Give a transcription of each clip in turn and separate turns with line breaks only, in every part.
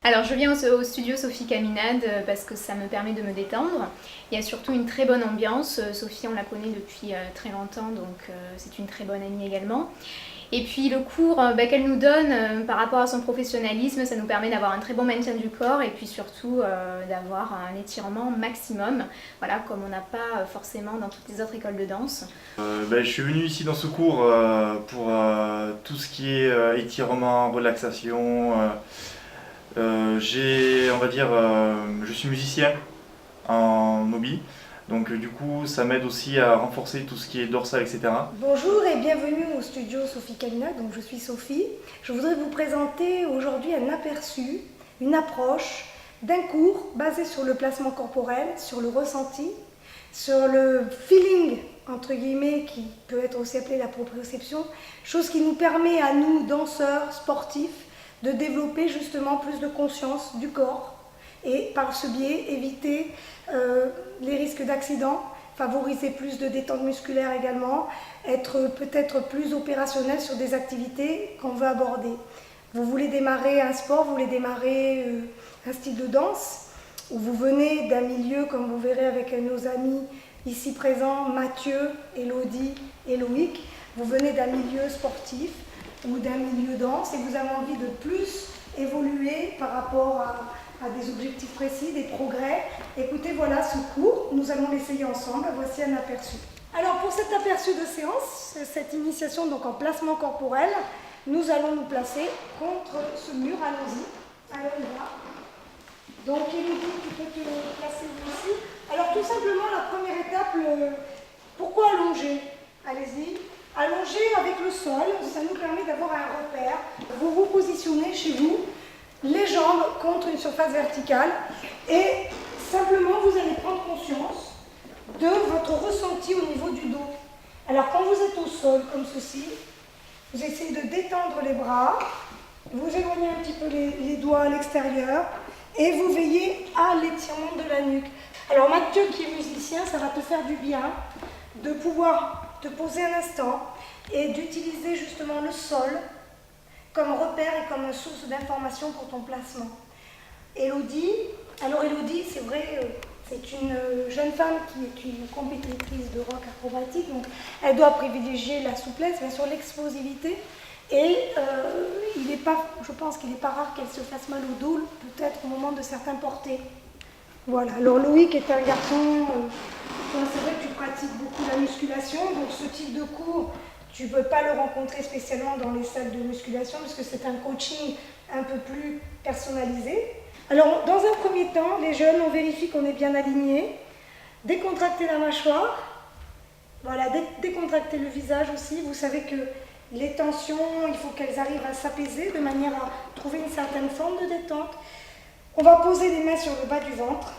Alors je viens au studio Sophie Caminade parce que ça me permet de me détendre. Il y a surtout une très bonne ambiance. Sophie, on la connaît depuis très longtemps, donc c'est une très bonne amie également. Et puis le cours qu'elle nous donne par rapport à son professionnalisme, ça nous permet d'avoir un très bon maintien du corps et puis surtout d'avoir un étirement maximum, voilà, comme on n'a pas forcément dans toutes les autres écoles de danse.
Je suis venu ici dans ce cours pour tout ce qui est étirement, relaxation. Je suis musicien en hobby, donc du coup ça m'aide aussi à renforcer tout ce qui est dorsal, etc.
Bonjour et bienvenue au studio Sophie Caminade, donc je suis Sophie. Je voudrais vous présenter aujourd'hui un aperçu, une approche d'un cours basé sur le placement corporel, sur le ressenti, sur le feeling entre guillemets qui peut être aussi appelé la proprioception, chose qui nous permet à nous, danseurs, sportifs, de développer justement plus de conscience du corps et par ce biais éviter les risques d'accident, favoriser plus de détente musculaire également, être peut-être plus opérationnel sur des activités qu'on veut aborder. Vous voulez démarrer un sport, vous voulez démarrer un style de danse, ou vous venez d'un milieu, comme vous verrez avec nos amis ici présents, Mathieu, Elodie et Loïc, vous venez d'un milieu sportif ou d'un milieu danse et vous avez envie de plus évoluer par rapport à des objectifs précis, des progrès. Écoutez, voilà ce cours, nous allons l'essayer ensemble, voici un aperçu. Alors pour cet aperçu de séance, cette initiation donc en placement corporel, nous allons nous placer contre ce mur, allons-y, allons y va. Donc Elodie, tu peux te placer ici. Alors tout simplement la première étape, pourquoi allonger? Allez-y. Allonger avec le sol, ça nous permet d'avoir un repère. Vous vous positionnez chez vous, les jambes contre une surface verticale et simplement vous allez prendre conscience de votre ressenti au niveau du dos. Alors quand vous êtes au sol comme ceci, vous essayez de détendre les bras, vous éloignez un petit peu les doigts à l'extérieur et vous veillez à l'étirement de la nuque. Alors Mathieu qui est musicien, ça va te faire du bien de pouvoir te poser un instant et d'utiliser justement le sol comme repère et comme source d'information pour ton placement. Elodie, alors Elodie, c'est vrai, c'est une jeune femme qui est une compétitrice de rock acrobatique, donc elle doit privilégier la souplesse, bien sûr l'explosivité, et je pense qu'il n'est pas rare qu'elle se fasse mal au dos, peut-être au moment de certains portés. Voilà, alors Loïc est un garçon, c'est vrai que tu pratiques beaucoup la musculation, donc ce type de cours, tu ne peux pas le rencontrer spécialement dans les salles de musculation, parce que c'est un coaching un peu plus personnalisé. Alors, dans un premier temps, les jeunes, on vérifie qu'on est bien aligné, décontracter la mâchoire, voilà, décontracter le visage aussi, vous savez que les tensions, il faut qu'elles arrivent à s'apaiser de manière à trouver une certaine forme de détente. On va poser les mains sur le bas du ventre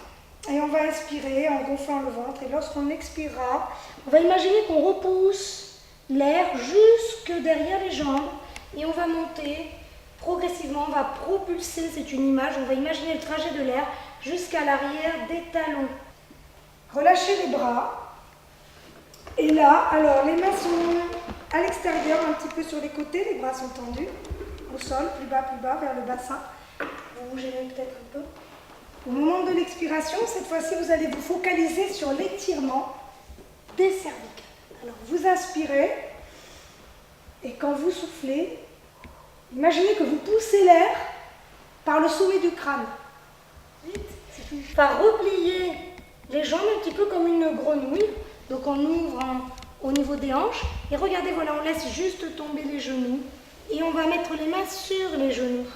et on va inspirer en gonflant le ventre. Et lorsqu'on expirera, on va imaginer qu'on repousse l'air jusque derrière les jambes et on va monter progressivement, on va propulser, c'est une image, on va imaginer le trajet de l'air jusqu'à l'arrière des talons. Relâchez les bras. Et là, alors les mains sont à l'extérieur, un petit peu sur les côtés, les bras sont tendus au sol, plus bas, vers le bassin. Vous bougez peut-être un peu. Au moment de l'expiration, cette fois-ci, vous allez vous focaliser sur l'étirement des cervicales. Alors, vous inspirez et quand vous soufflez, imaginez que vous poussez l'air par le sommet du crâne. Vite. Par replier les jambes un petit peu comme une grenouille. Donc, on ouvre au niveau des hanches. Et regardez, voilà, on laisse juste tomber les genoux. Et on va mettre les mains sur les genoux.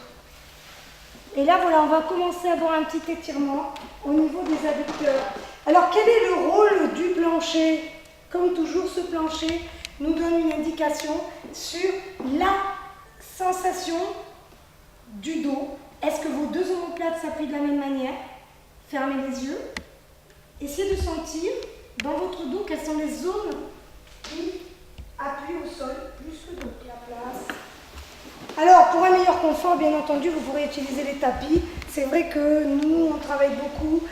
Et là, voilà, on va commencer à avoir un petit étirement au niveau des adducteurs. Alors, quel est le rôle du plancher? Comme toujours, ce plancher nous donne une indication sur la sensation du dos. Est-ce que vos deux omoplates s'appuient de la même manière? Fermez les yeux. Essayez de sentir dans votre dos quelles sont les zones qui appuient au sol plus que d'autres. La place. Alors, pour un meilleur confort, bien entendu, vous pourrez utiliser les tapis. C'est vrai que nous, on travaille beaucoup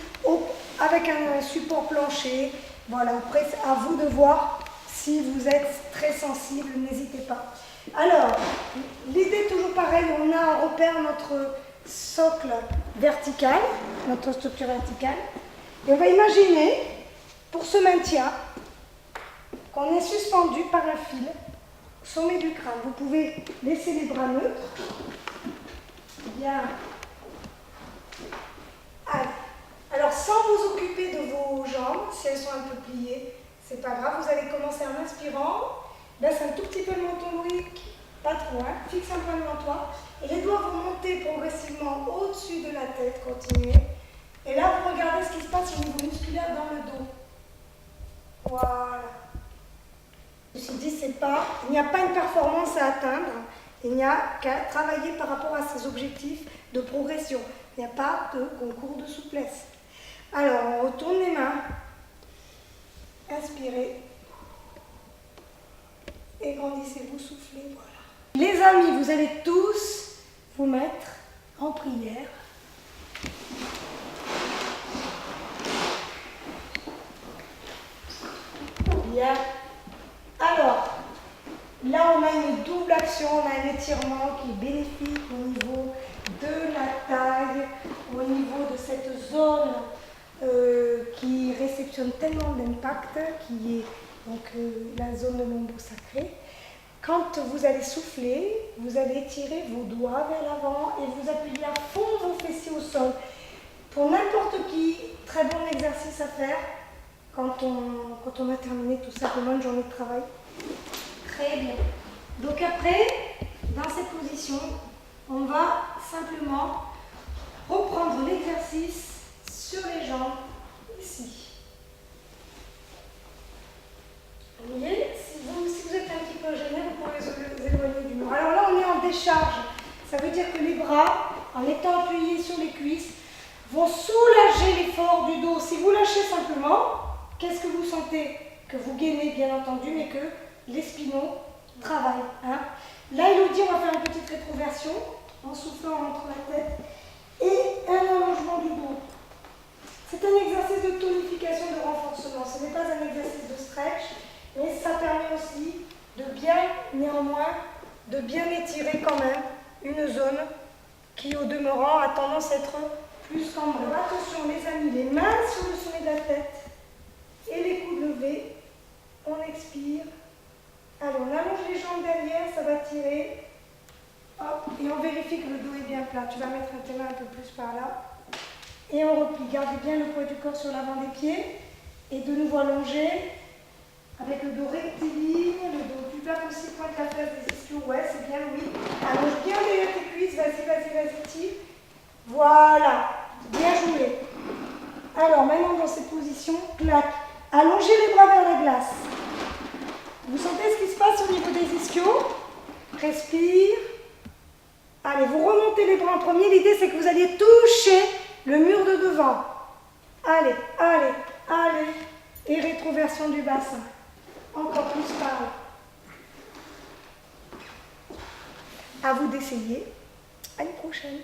avec un support plancher. Voilà, après, à vous de voir si vous êtes très sensible, n'hésitez pas. Alors, l'idée toujours pareille, on a un repère notre socle vertical, notre structure verticale. Et on va imaginer, pour ce maintien, qu'on est suspendu par un fil au sommet du crâne. Vous pouvez laisser les bras neutres. Bien. Allez. Alors, sans vous occuper de vos jambes, si elles sont un peu pliées, c'est pas grave. Vous allez commencer en inspirant. Baisse un tout petit peu le menton oblique, pas trop, hein. Fixe un point devant toi. Et les doigts vont monter progressivement au-dessus de la tête. Continuez. Et là, vous regardez ce qui se passe au niveau musculaire dans le dos. Voilà. Ceci dit, il n'y a pas une performance à atteindre. Il n'y a qu'à travailler par rapport à ses objectifs de progression. Il n'y a pas de concours de souplesse. Alors, on retourne les mains. Inspirez. Et grandissez-vous, soufflez, voilà. Les amis, vous allez tous vous mettre en prière. Bien. Alors, là on a une double action, on a un étirement qui est bénéfique au niveau de la taille, au niveau de cette zone qui réceptionne tellement d'impact, qui est donc la zone de lombo-sacré. Quand vous allez souffler, vous allez étirer vos doigts vers l'avant et vous appuyez à fond vos fessiers au sol. Pour n'importe qui, très bon exercice à faire quand on a terminé tout simplement une journée de travail. Très bien. Donc après, dans cette position, on va simplement reprendre l'exercice sur les jambes, ici. Vous voyez, si vous êtes un petit peu gêné, vous pouvez vous éloigner du mur. Alors là, on est en décharge. Ça veut dire que les bras, en étant appuyés sur les cuisses, vont soulager l'effort du dos. Si vous lâchez simplement, qu'est-ce que vous sentez? Que vous gainez, bien entendu, mais que les spinaux travaillent. Hein. Là, Elodie, on va faire une petite rétroversion en soufflant entre la tête et un allongement du dos. C'est un exercice de tonification, de renforcement. Ce n'est pas un exercice de stretch, mais ça permet aussi de bien, néanmoins, de bien étirer quand même une zone qui, au demeurant, a tendance à être plus cambrée. Attention, les amis, les mains sur le sommet de la tête et les coudes levés. On expire. Allez, on allonge les jambes derrière, ça va tirer. Hop, et on vérifie que le dos est bien plat. Tu vas mettre tes mains un peu plus par là. Et on replie. Gardez bien le poids du corps sur l'avant des pieds. Et de nouveau allongé. Avec le dos rectiligne, le dos plus plat possible, pointe la face des ischios. Ouais, c'est bien, oui. Allonge bien derrière tes cuisses. Vas-y, tire. Voilà. Bien joué. Alors, maintenant dans cette position, claque. Allongez les bras vers la glace. Vous sentez ce qui se passe au niveau des ischios? Respire. Allez, vous remontez les bras en premier. L'idée, c'est que vous alliez toucher le mur de devant. Allez. Et rétroversion du bassin. Encore plus par là. À vous d'essayer. À une prochaine.